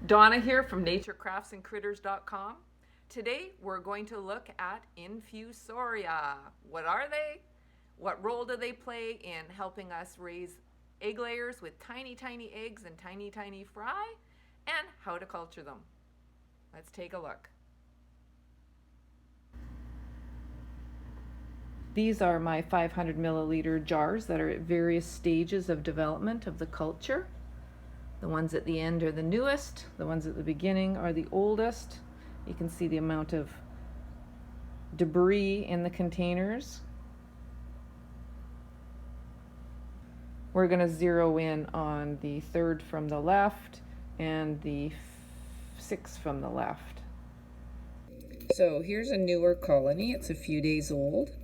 Donna here from naturecraftsandcritters.com. Today we're going to look at Infusoria. What are they? What role do they play in helping us raise egg layers with tiny, tiny eggs and tiny, tiny fry? And how to culture them. Let's take a look. These are my 500 milliliter jars that are at various stages of development of the culture. The ones at the end are the newest, the ones at the beginning are the oldest. You can see the amount of debris in the containers. We're going to zero in on the third from the left and the sixth from the left. So here's a newer colony. It's a few days old.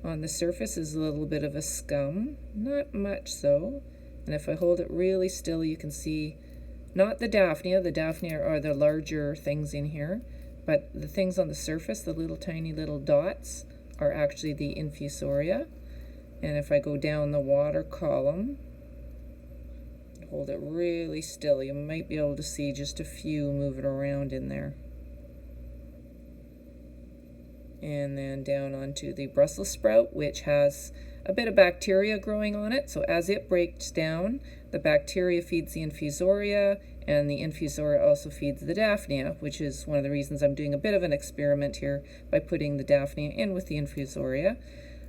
On the surface is a little bit of a scum, not much so. And if I hold it really still, you can see not the Daphnia. The Daphnia are the larger things in here, but the things on the surface, the little tiny little dots, are actually the Infusoria. And if I go down the water column, hold it really still, you might be able to see just a few moving around in there. And then down onto the Brussels sprout, which has a bit of bacteria growing on it. So as it breaks down, the bacteria feeds the Infusoria, and the Infusoria also feeds the Daphnia, which is one of the reasons I'm doing a bit of an experiment here by putting the Daphnia in with the Infusoria.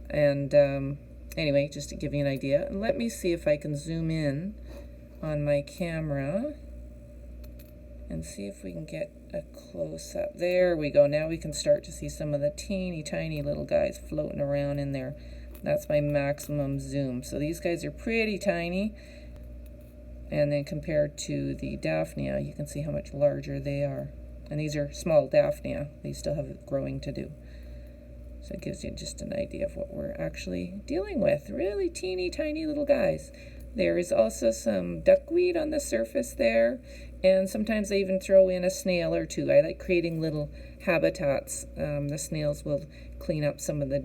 And anyway, just to give you an idea. And let me see if I can zoom in on my camera and see if we can get a close-up. There we go. Now we can start to see some of the teeny tiny little guys floating around in there. That's my maximum zoom. So these guys are pretty tiny. And then compared to the Daphnia, you can see how much larger they are. And these are small Daphnia. They still have growing to do. So it gives you just an idea of what we're actually dealing with. Really teeny tiny little guys. There is also some duckweed on the surface there. And sometimes I even throw in a snail or two. I like creating little habitats. The snails will clean up some of the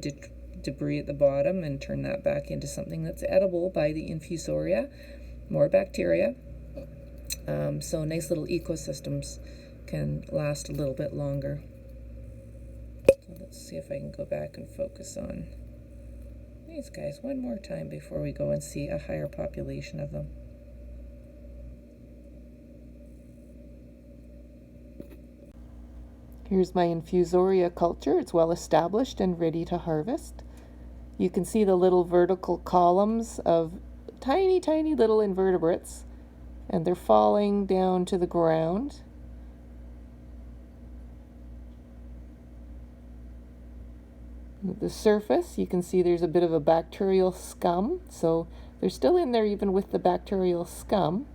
debris at the bottom and turn that back into something that's edible by the Infusoria. More bacteria. So nice little ecosystems can last a little bit longer. So let's see if I can go back and focus on these guys one more time before we go and see a higher population of them. Here's my Infusoria culture. It's well established and ready to harvest. You can see the little vertical columns of tiny, tiny little invertebrates, and they're falling down to the ground. At the surface, you can see there's a bit of a bacterial scum, so they're still in there even with the bacterial scum.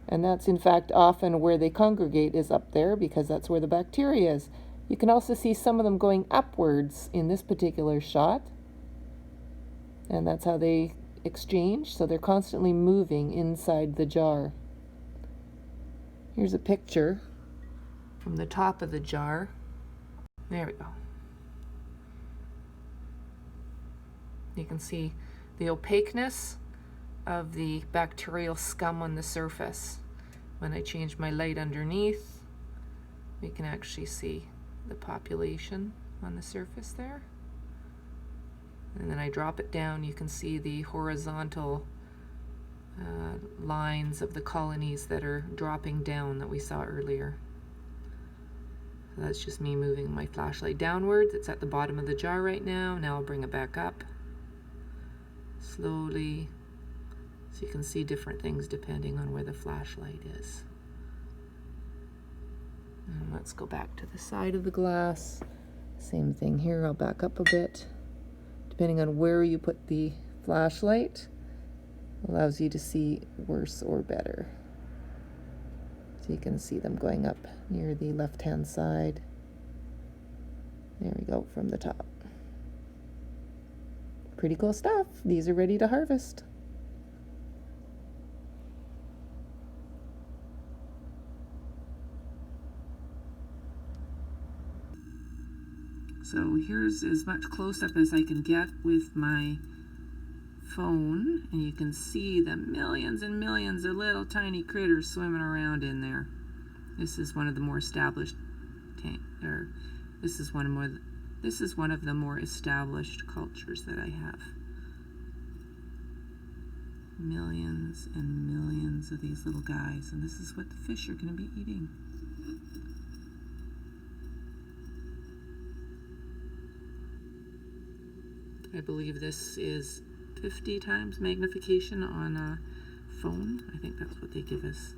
And that's in fact often where they congregate, is up there, because that's where the bacteria is. You can also see some of them going upwards in this particular shot. And that's how they exchange, so they're constantly moving inside the jar. Here's a picture from the top of the jar. There we go. You can see the opaqueness of the bacterial scum on the surface. When I change my light underneath, we can actually see the population on the surface there. And then I drop it down, you can see the horizontal lines of the colonies that are dropping down that we saw earlier. So that's just me moving my flashlight downwards. It's at the bottom of the jar right now. Now I'll bring it back up slowly, so you can see different things depending on where the flashlight is. And let's go back to the side of the glass. Same thing here. I'll back up a bit. Depending on where you put the flashlight, allows you to see worse or better. So you can see them going up near the left-hand side. There we go, from the top. Pretty cool stuff. These are ready to harvest. So here's as much close-up as I can get with my phone, and you can see the millions and millions of little tiny critters swimming around in there. This is one of the more established this is one of the more established cultures that I have. Millions and millions of these little guys, and this is what the fish are going to be eating. I believe this is 50 times magnification on a phone. I think that's what they give us.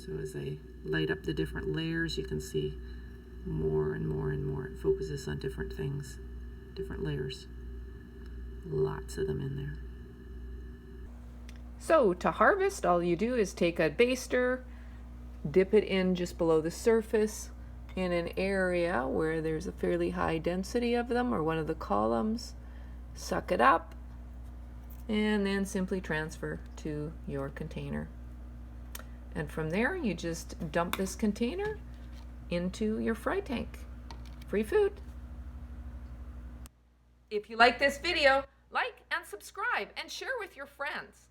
So as I light up the different layers, you can see more and more and more. It focuses on different things, different layers. Lots of them in there. So to harvest, all you do is take a baster, dip it in just below the surface in an area where there's a fairly high density of them, or one of the columns, suck it up, and then simply transfer to your container. And from there, you just dump this container into your fry tank. Free food. If you like this video, like and subscribe and share with your friends.